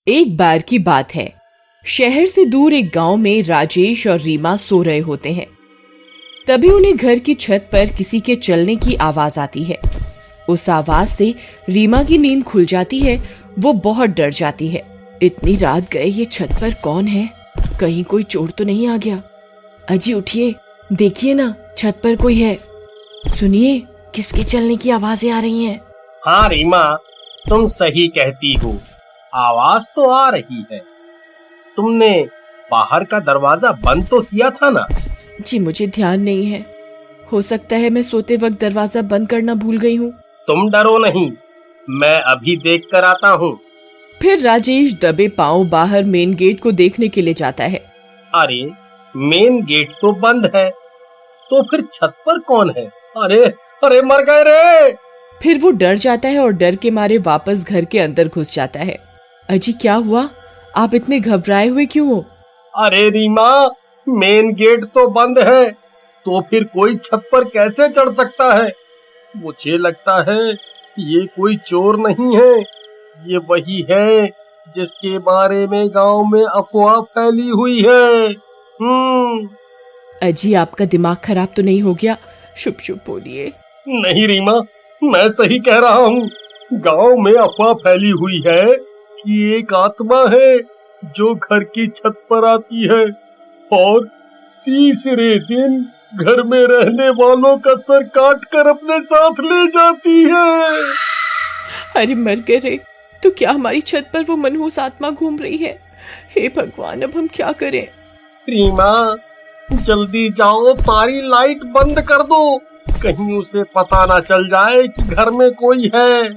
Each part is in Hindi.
एक बार की बात है, शहर से दूर एक गांव में राजेश और रीमा सो रहे होते हैं। तभी उन्हें घर की छत पर किसी के चलने की आवाज आती है। उस आवाज से रीमा की नींद खुल जाती है। वो बहुत डर जाती है। इतनी रात गए, ये छत पर कौन है? कहीं कोई चोर तो नहीं आ गया? अजी उठिए, देखिए ना, छत पर कोई है। सुनिए, किसके चलने की आवाजें आ रही हैं। हाँ रीमा, तुम सही कहती हो, आवाज तो आ रही है। तुमने बाहर का दरवाजा बंद तो किया था ना? जी मुझे ध्यान नहीं है। हो सकता है मैं सोते वक्त दरवाजा बंद करना भूल गई हूँ। तुम डरो नहीं, मैं अभी देख कर आता हूँ। फिर राजेश दबे पांव बाहर मेन गेट को देखने के लिए जाता है। अरे, मेन गेट तो बंद है, तो फिर छत पर कौन है? अरे अरे, मर गए रे! फिर वो डर जाता है और डर के मारे वापस घर के अंदर घुस जाता है। अजी क्या हुआ? आप इतने घबराए हुए क्यों हो? अरे रीमा, मेन गेट तो बंद है, तो फिर कोई छत पर कैसे चढ़ सकता है? मुझे लगता है ये कोई चोर नहीं है, ये वही है जिसके बारे में गांव में अफवाह फैली हुई है। अजी आपका दिमाग खराब तो नहीं हो गया? शुभ शुभ बोलिए। नहीं रीमा, मैं सही कह रहा हूँ। गांव में अफवाह फैली हुई है कि एक आत्मा है जो घर की छत पर आती है और तीसरे दिन घर में रहने वालों का सर काट कर अपने साथ ले जाती है। अरे मर गए रे! तो क्या हमारी छत पर वो मनहूस आत्मा घूम रही है? हे भगवान, अब हम क्या करें? रीमा, जल्दी जाओ, सारी लाइट बंद कर दो, कहीं उसे पता ना चल जाए कि घर में कोई है।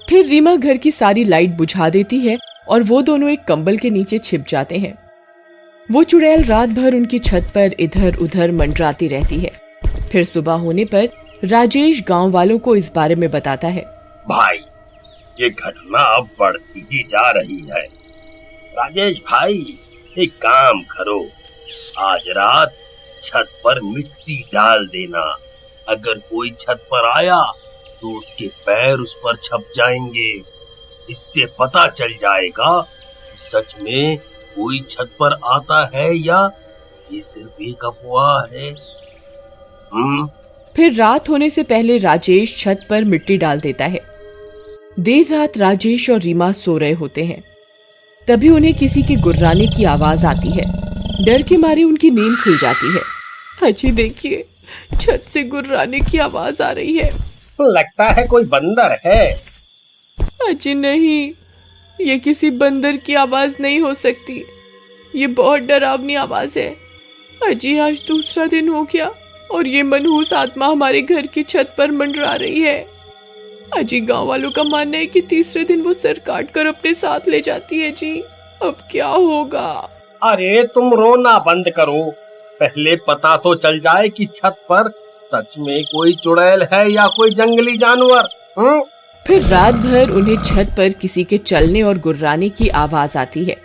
फिर रीमा घर की सारी लाइट बुझा देती है और वो दोनों एक कंबल के नीचे छिप जाते हैं। वो चुड़ैल रात भर उनकी छत पर इधर उधर मंडराती रहती है। फिर सुबह होने पर राजेश गांव वालों को इस बारे में बताता है। भाई, ये घटना अब बढ़ती ही जा रही है। राजेश भाई, एक काम करो, आज रात छत पर मिट्टी डाल देना। अगर कोई छत पर आया तो उसके पैर उस पर छप जाएंगे। इससे पता चल जाएगा सच में कोई छत पर आता है या ये सिर्फ एक अफवाह है। फिर रात होने से पहले राजेश छत पर मिट्टी डाल देता है। देर रात राजेश और रीमा सो रहे होते हैं। तभी उन्हें किसी के गुर्राने की आवाज आती है। डर के मारे उनकी नींद खुल जाती है। अजी देखिए, छत से गुर्राने की आवाज आ रही है। लगता है कोई बंदर है। अजी नहीं, ये किसी बंदर की आवाज नहीं हो सकती। ये बहुत डरावनी आवाज है। अजी आज दूसरा दिन हो गया और ये मनहूस आत्मा हमारे घर की छत पर मंडरा रही है। अजी गांव वालों का मानना है कि तीसरे दिन वो सर काट कर अपने साथ ले जाती है। जी अब क्या होगा? अरे तुम रोना बंद करो, पहले पता तो चल जाए कि छत पर सच में कोई चुड़ैल है या कोई जंगली जानवर। फिर रात भर उन्हें छत पर किसी के चलने और गुर्राने की आवाज आती है।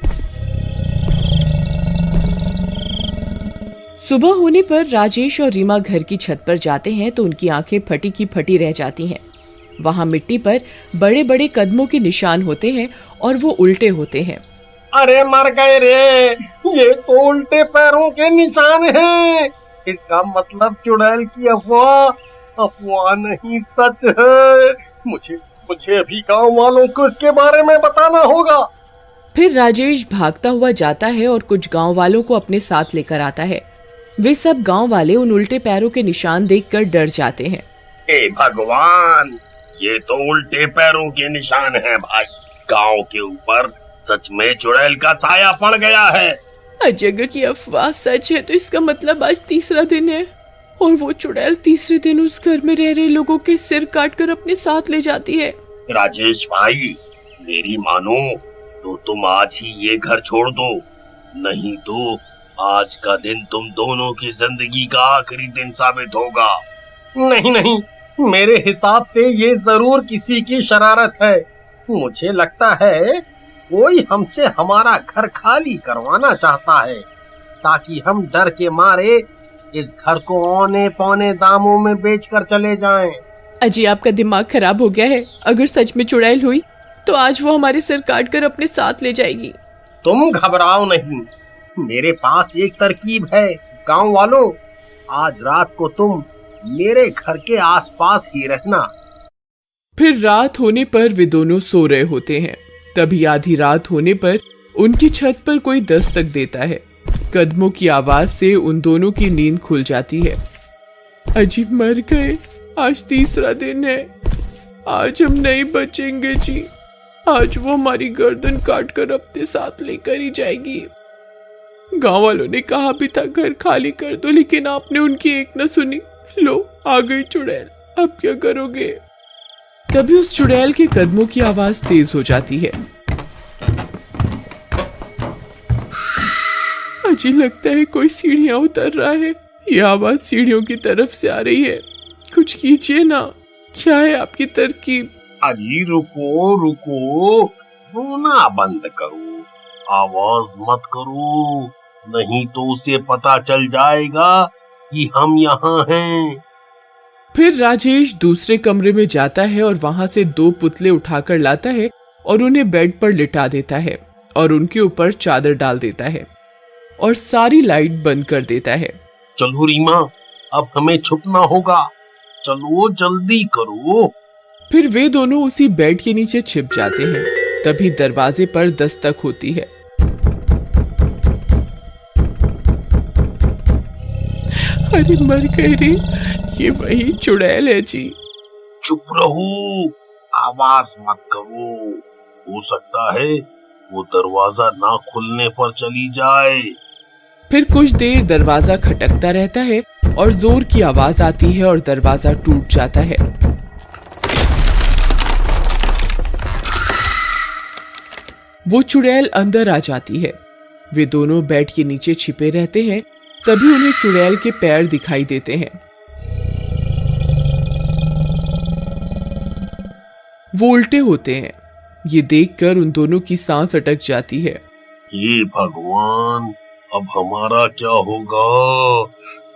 सुबह होने पर राजेश और रीमा घर की छत पर जाते हैं तो उनकी आंखें फटी की फटी रह जाती हैं। वहां मिट्टी पर बड़े बड़े कदमों के निशान होते हैं और वो उल्टे होते हैं। अरे मर गए रे, ये तो उल्टे पैरों के निशान हैं। इसका मतलब चुड़ैल की अफवाह नहीं, सच है। मुझे अभी गांव वालों को इसके बारे में बताना होगा। फिर राजेश भागता हुआ जाता है और कुछ गांव वालों को अपने साथ लेकर आता है। वे सब गांव वाले उन उल्टे पैरों के निशान देखकर डर जाते हैं। ए भगवान, ये तो उल्टे पैरों के निशान हैं भाई। गांव के ऊपर सच में चुड़ैल का साया पड़ गया है। अगर की अफवाह सच है तो इसका मतलब आज तीसरा दिन है और वो चुड़ैल तीसरे दिन उस घर में रह रहे लोगों के सिर काटकर अपने साथ ले जाती है। राजेश भाई, मेरी मानो तो तुम आज ही ये घर छोड़ दो, नहीं तो आज का दिन तुम दोनों की जिंदगी का आखिरी दिन साबित होगा। नहीं, मेरे हिसाब से ये जरूर किसी की शरारत है। मुझे लगता है कोई हमसे हमारा घर खाली करवाना चाहता है ताकि हम डर के मारे इस घर को औने पौने दामों में बेचकर चले जाएं। अजी आपका दिमाग खराब हो गया है। अगर सच में चुड़ैल हुई तो आज वो हमारे सर काट कर अपने साथ ले जाएगी। तुम घबराओ नहीं, मेरे पास एक तरकीब है। गांव वालों, आज रात को तुम मेरे घर के आसपास ही रहना। फिर रात होने पर वे दोनों सो रहे होते हैं। तभी आधी रात होने पर उनकी छत पर कोई दस्तक देता है। कदमों की आवाज से उन दोनों की नींद खुल जाती है। अजी मर गए, आज तीसरा दिन है, आज हम नहीं बचेंगे जी। आज वो हमारी गर्दन काट कर अपने साथ लेकर ही जाएगी। गांव वालों ने कहा भी था घर खाली कर दो, लेकिन आपने उनकी एक न सुनी। लो आ गई चुड़ैल, अब क्या करोगे? तभी उस चुड़ैल के कदमों की आवाज तेज हो जाती है। अजी लगता है कोई सीढ़ियां उतर रहा है। ये आवाज सीढ़ियों की तरफ से आ रही है। कुछ कीजिए ना, क्या है आपकी तरकीब? अरे रुको रुको, रोना बंद करो, आवाज मत करो, नहीं तो उसे पता चल जाएगा कि हम यहाँ हैं। फिर राजेश दूसरे कमरे में जाता है और वहां से 2 पुतले उठाकर लाता है और उन्हें बेड पर लिटा देता है और उनके ऊपर चादर डाल देता है और सारी लाइट बंद कर देता है। चलो रीमा, अब हमें छुपना होगा, चलो जल्दी करो। फिर वे दोनों उसी बेड के नीचे छिप जाते हैं। तभी दरवाजे पर दस्तक होती है। अरे मर गए रे, ये वही चुड़ैल है जी। चुप रहो, आवाज मत करो, हो सकता है वो दरवाजा ना खुलने पर चली जाए। फिर कुछ देर दरवाजा खटकता रहता है और जोर की आवाज आती है और दरवाजा टूट जाता है। वो चुड़ैल अंदर आ जाती है। वे दोनों बेड के नीचे छिपे रहते हैं। तभी उन्हें चुड़ैल के पैर दिखाई देते हैं। वो उल्टे होते हैं। ये देखकर उन दोनों की सांस अटक जाती है। हे भगवान, अब हमारा क्या होगा?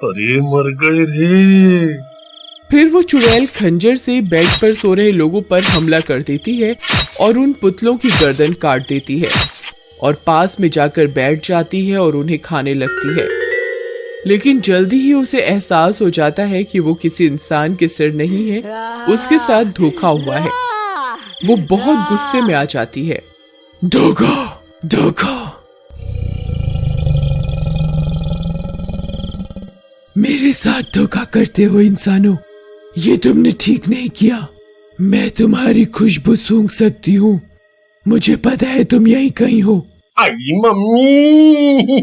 अरे मर गए रे। फिर वो चुड़ैल खंजर से बेड पर सो रहे लोगों पर हमला कर देती है और उन पुतलों की गर्दन काट देती है और पास में जाकर बैठ जाती है और उन्हें खाने लगती है। लेकिन जल्दी ही उसे एहसास हो जाता है कि वो किसी इंसान के सिर नहीं है, उसके साथ धोखा हुआ है। वो बहुत गुस्से में आ जाती है। धोखा, धोखा, मेरे साथ धोखा करते हो इंसानों, ये तुमने ठीक नहीं किया। मैं तुम्हारी खुशबू सूंघ सकती हूँ, मुझे पता है तुम यहीं कहीं हो। आई मम्मी,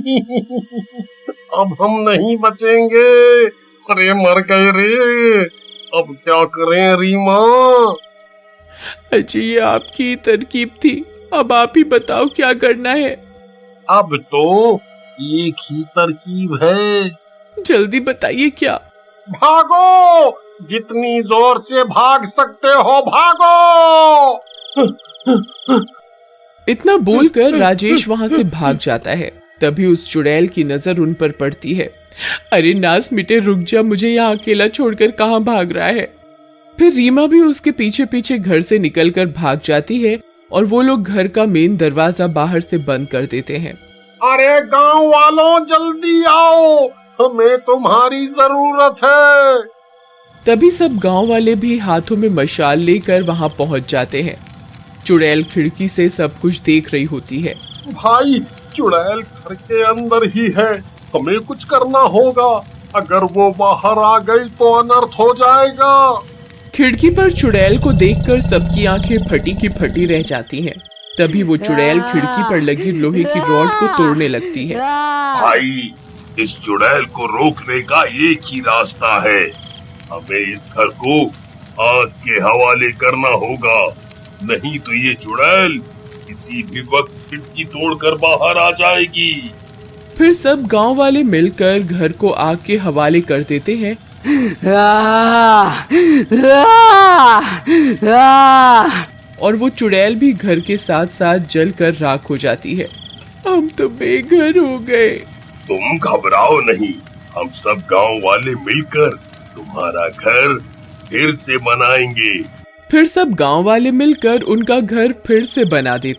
अब हम नहीं बचेंगे। अरे मर गए रे, अब क्या करें रीमा? अजी ये आपकी तरकीब थी, अब आप ही बताओ क्या करना है। अब तो एक ही तरकीब है। जल्दी बताइए क्या। भागो, जितनी जोर से भाग सकते हो भागो। इतना बोलकर राजेश वहां से भाग जाता है। तभी उस चुड़ैल की नजर उन पर पड़ती है। अरे नास मिटे, रुक जा, मुझे यहाँ अकेला छोड़कर कहाँ भाग रहा है। फिर रीमा भी उसके पीछे पीछे घर से निकलकर भाग जाती है और वो लोग घर का मेन दरवाजा बाहर से बंद कर देते हैं। अरे गांव वालों, जल्दी आओ, हमें तुम्हारी जरूरत है। तभी सब गांव वाले भी हाथों में मशाल लेकर वहां पहुंच जाते हैं। चुड़ैल खिड़की से सब कुछ देख रही होती है। भाई, चुड़ैल घर के अंदर ही है, हमें कुछ करना होगा। अगर वो बाहर आ गई तो अनर्थ हो जाएगा। खिड़की पर चुड़ैल को देखकर सबकी आंखें फटी की फटी रह जाती हैं। तभी वो चुड़ैल खिड़की पर लगी लोहे की रॉड को तोड़ने लगती है। भाई, इस चुड़ैल को रोकने का एक ही रास्ता है, हमें इस घर को आग के हवाले करना होगा, नहीं तो ये चुड़ैल किसी भी वक्त खिड़की तोड़कर बाहर आ जाएगी। फिर सब गांव वाले मिलकर घर को आग के हवाले कर देते हैं। और वो चुड़ैल भी घर के साथ साथ जलकर राख हो जाती है। हम तो बेघर हो गए। तुम घबराओ नहीं, हम सब गांव वाले मिलकर तुम्हारा घर फिर से बनाएंगे। फिर सब गांव वाले मिलकर उनका घर फिर से बना देते।